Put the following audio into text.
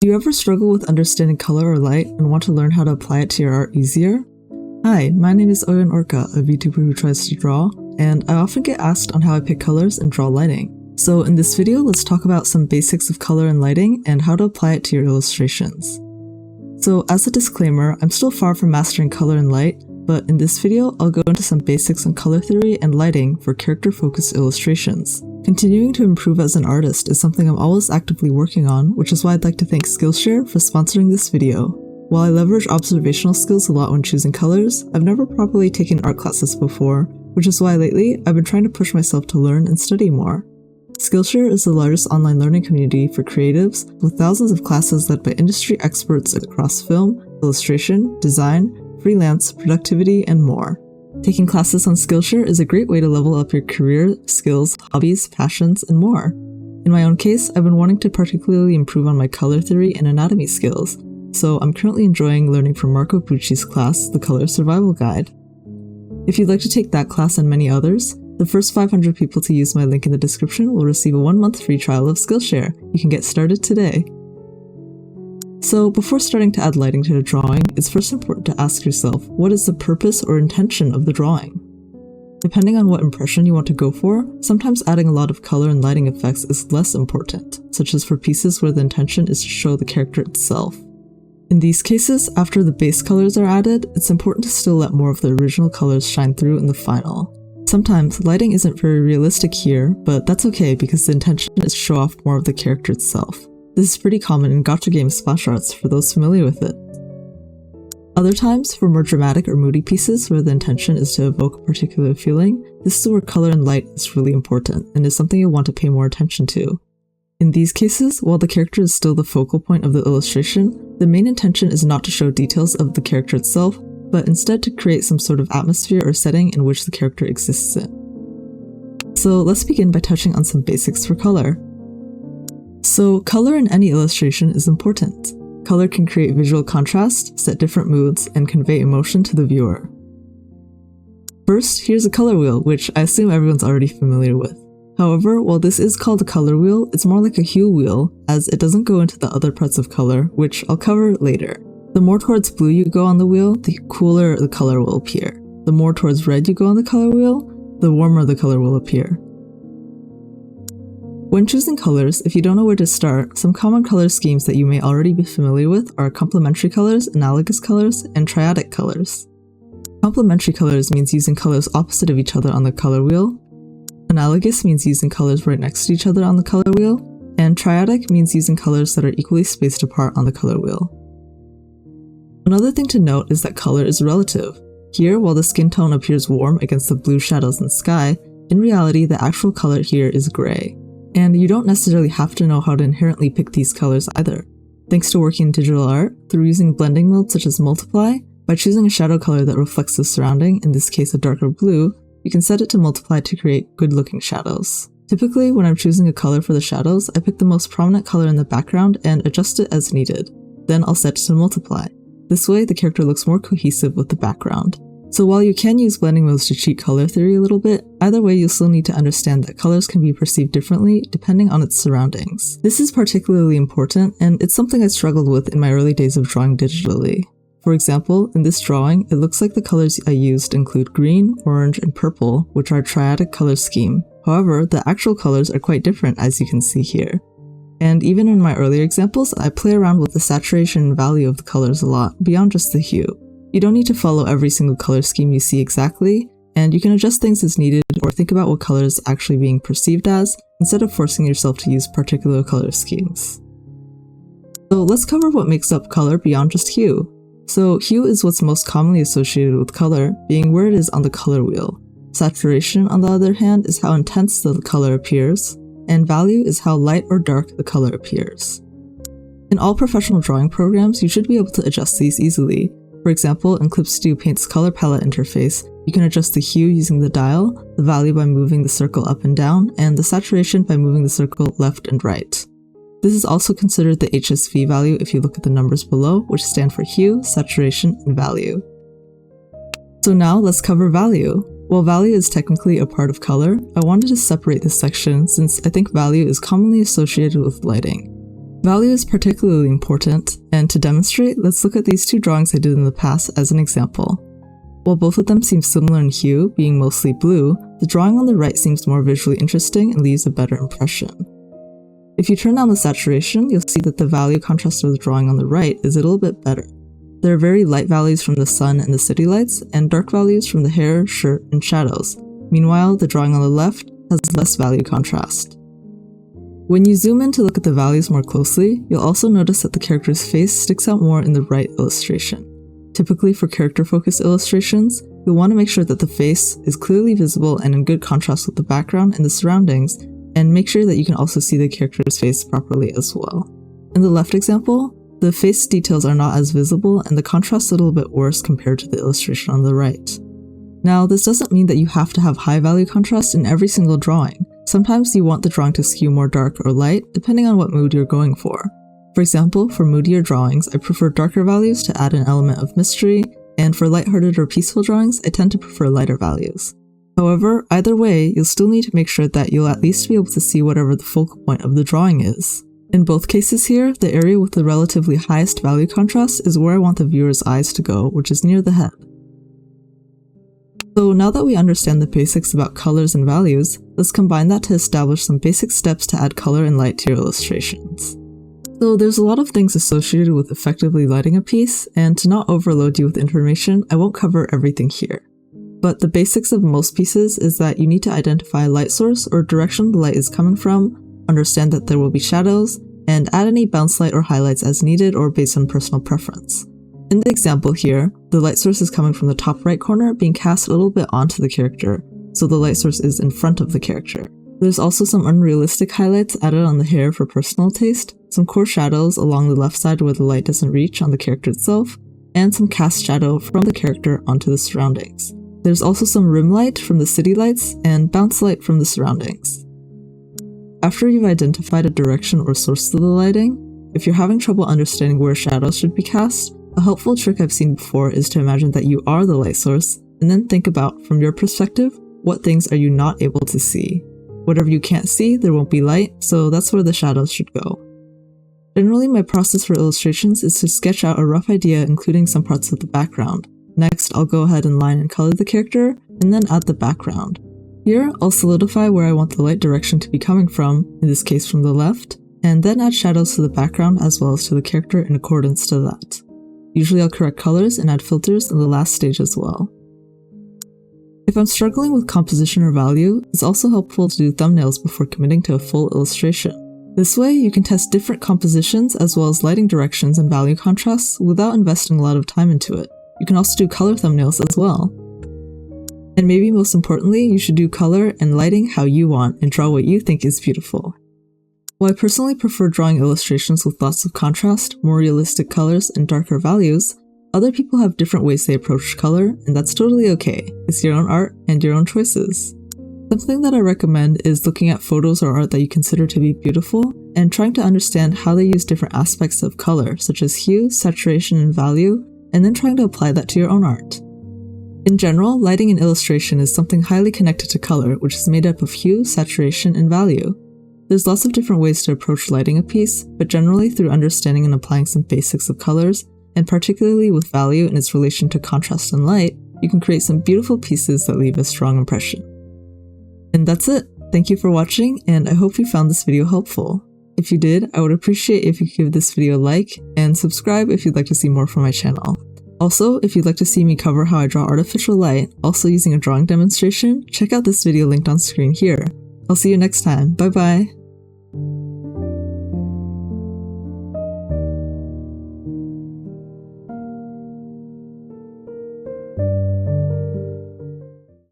you ever struggle with understanding color or light and want to learn how to apply it to your art easier? Hi, my name is Oyun Orka, a VTuber who tries to draw, and I often get asked on how I pick colors and draw lighting. So in this video, let's talk about some basics of color and lighting and how to apply it to your illustrations. So as a disclaimer, I'm still far from mastering color and light, but in this video, I'll go into some basics on color theory and lighting for character-focused illustrations. Continuing to improve as an artist is something I'm always actively working on, which is why I'd like to thank Skillshare for sponsoring this video. While I leverage observational skills a lot when choosing colors, I've never properly taken art classes before, which is why lately I've been trying to push myself to learn and study more. Skillshare is the largest online learning community for creatives, with thousands of classes led by industry experts across film, illustration, design, freelance, productivity, and more. Taking classes on Skillshare is a great way to level up your career, skills, hobbies, passions, and more. In my own case, I've been wanting to particularly improve on my color theory and anatomy skills, so I'm currently enjoying learning from Marco Bucci's class, The Color Survival Guide. If you'd like to take that class and many others, the first 500 people to use my link in the description will receive a 1-month free trial of Skillshare. You can get started today. So before starting to add lighting to a drawing, it's first important to ask yourself, what is the purpose or intention of the drawing? Depending on what impression you want to go for, sometimes adding a lot of color and lighting effects is less important, such as for pieces where the intention is to show the character itself. In these cases, after the base colors are added, it's important to still let more of the original colors shine through in the final. Sometimes, lighting isn't very realistic here, but that's okay because the intention is to show off more of the character itself. This is pretty common in gacha game splash arts for those familiar with it. Other times, for more dramatic or moody pieces where the intention is to evoke a particular feeling, this is where color and light is really important and is something you'll want to pay more attention to. In these cases, while the character is still the focal point of the illustration, the main intention is not to show details of the character itself, but instead to create some sort of atmosphere or setting in which the character exists in. So let's begin by touching on some basics for color. So color in any illustration is important. Color can create visual contrast, set different moods, and convey emotion to the viewer. First, here's a color wheel, which I assume everyone's already familiar with. However, while this is called a color wheel, it's more like a hue wheel, as it doesn't go into the other parts of color, which I'll cover later. The more towards blue you go on the wheel, the cooler the color will appear. The more towards red you go on the color wheel, the warmer the color will appear. When choosing colors, if you don't know where to start, some common color schemes that you may already be familiar with are complementary colors, analogous colors, and triadic colors. Complementary colors means using colors opposite of each other on the color wheel. Analogous means using colors right next to each other on the color wheel, and triadic means using colors that are equally spaced apart on the color wheel. Another thing to note is that color is relative. Here, while the skin tone appears warm against the blue shadows in the sky, in reality the actual color here is gray. And you don't necessarily have to know how to inherently pick these colors either. Thanks to working in digital art, through using blending modes such as multiply, by choosing a shadow color that reflects the surrounding, in this case a darker blue, you can set it to multiply to create good-looking shadows. Typically, when I'm choosing a color for the shadows, I pick the most prominent color in the background and adjust it as needed. Then I'll set it to multiply. This way, the character looks more cohesive with the background. So while you can use blending modes to cheat color theory a little bit, either way you'll still need to understand that colors can be perceived differently depending on its surroundings. This is particularly important, and it's something I struggled with in my early days of drawing digitally. For example, in this drawing, it looks like the colors I used include green, orange, and purple, which are a triadic color scheme. However, the actual colors are quite different, as you can see here. And even in my earlier examples, I play around with the saturation and value of the colors a lot, beyond just the hue. You don't need to follow every single color scheme you see exactly, and you can adjust things as needed or think about what color is actually being perceived as, instead of forcing yourself to use particular color schemes. So let's cover what makes up color beyond just hue. So hue is what's most commonly associated with color, being where it is on the color wheel. Saturation, on the other hand, is how intense the color appears, and value is how light or dark the color appears. In all professional drawing programs, you should be able to adjust these easily. For example, in Clip Studio Paint's color palette interface, you can adjust the hue using the dial, the value by moving the circle up and down, and the saturation by moving the circle left and right. This is also considered the HSV value if you look at the numbers below, which stand for hue, saturation, and value. So now let's cover value. While value is technically a part of color, I wanted to separate this section since I think value is commonly associated with lighting. Value is particularly important, and to demonstrate, let's look at these two drawings I did in the past as an example. While both of them seem similar in hue, being mostly blue, the drawing on the right seems more visually interesting and leaves a better impression. If you turn down the saturation, you'll see that the value contrast of the drawing on the right is a little bit better. There are very light values from the sun and the city lights, and dark values from the hair, shirt, and shadows. Meanwhile, the drawing on the left has less value contrast. When you zoom in to look at the values more closely, you'll also notice that the character's face sticks out more in the right illustration. Typically for character-focused illustrations, you'll want to make sure that the face is clearly visible and in good contrast with the background and the surroundings, and make sure that you can also see the character's face properly as well. In the left example, the face details are not as visible and the contrast is a little bit worse compared to the illustration on the right. Now, this doesn't mean that you have to have high value contrast in every single drawing. Sometimes you want the drawing to skew more dark or light, depending on what mood you're going for. For example, for moodier drawings, I prefer darker values to add an element of mystery, and for lighthearted or peaceful drawings, I tend to prefer lighter values. However, either way, you'll still need to make sure that you'll at least be able to see whatever the focal point of the drawing is. In both cases here, the area with the relatively highest value contrast is where I want the viewer's eyes to go, which is near the head. So now that we understand the basics about colors and values, let's combine that to establish some basic steps to add color and light to your illustrations. So there's a lot of things associated with effectively lighting a piece, and to not overload you with information, I won't cover everything here. But the basics of most pieces is that you need to identify a light source or direction the light is coming from, understand that there will be shadows, and add any bounce light or highlights as needed or based on personal preference. In the example here, the light source is coming from the top right corner, being cast a little bit onto the character, so the light source is in front of the character. There's also some unrealistic highlights added on the hair for personal taste, some core shadows along the left side where the light doesn't reach on the character itself, and some cast shadow from the character onto the surroundings. There's also some rim light from the city lights and bounce light from the surroundings. After you've identified a direction or source to the lighting, if you're having trouble understanding where shadows should be cast, a helpful trick I've seen before is to imagine that you are the light source, and then think about, from your perspective, what things are you not able to see. Whatever you can't see, there won't be light, so that's where the shadows should go. Generally, my process for illustrations is to sketch out a rough idea including some parts of the background. Next, I'll go ahead and line and color the character, and then add the background. Here, I'll solidify where I want the light direction to be coming from, in this case from the left, and then add shadows to the background as well as to the character in accordance to that. Usually I'll correct colors and add filters in the last stage as well. If I'm struggling with composition or value, it's also helpful to do thumbnails before committing to a full illustration. This way, you can test different compositions as well as lighting directions and value contrasts without investing a lot of time into it. You can also do color thumbnails as well. And maybe most importantly, you should do color and lighting how you want and draw what you think is beautiful. While I personally prefer drawing illustrations with lots of contrast, more realistic colors, and darker values, other people have different ways they approach color, and that's totally okay. It's your own art and your own choices. Something that I recommend is looking at photos or art that you consider to be beautiful, and trying to understand how they use different aspects of color, such as hue, saturation, and value, and then trying to apply that to your own art. In general, lighting in illustration is something highly connected to color, which is made up of hue, saturation, and value. There's lots of different ways to approach lighting a piece, but generally through understanding and applying some basics of colors, and particularly with value and its relation to contrast and light, you can create some beautiful pieces that leave a strong impression. And that's it! Thank you for watching, and I hope you found this video helpful. If you did, I would appreciate if you could give this video a like, and subscribe if you'd like to see more from my channel. Also, if you'd like to see me cover how I draw artificial light, also using a drawing demonstration, check out this video linked on screen here. I'll see you next time, bye bye!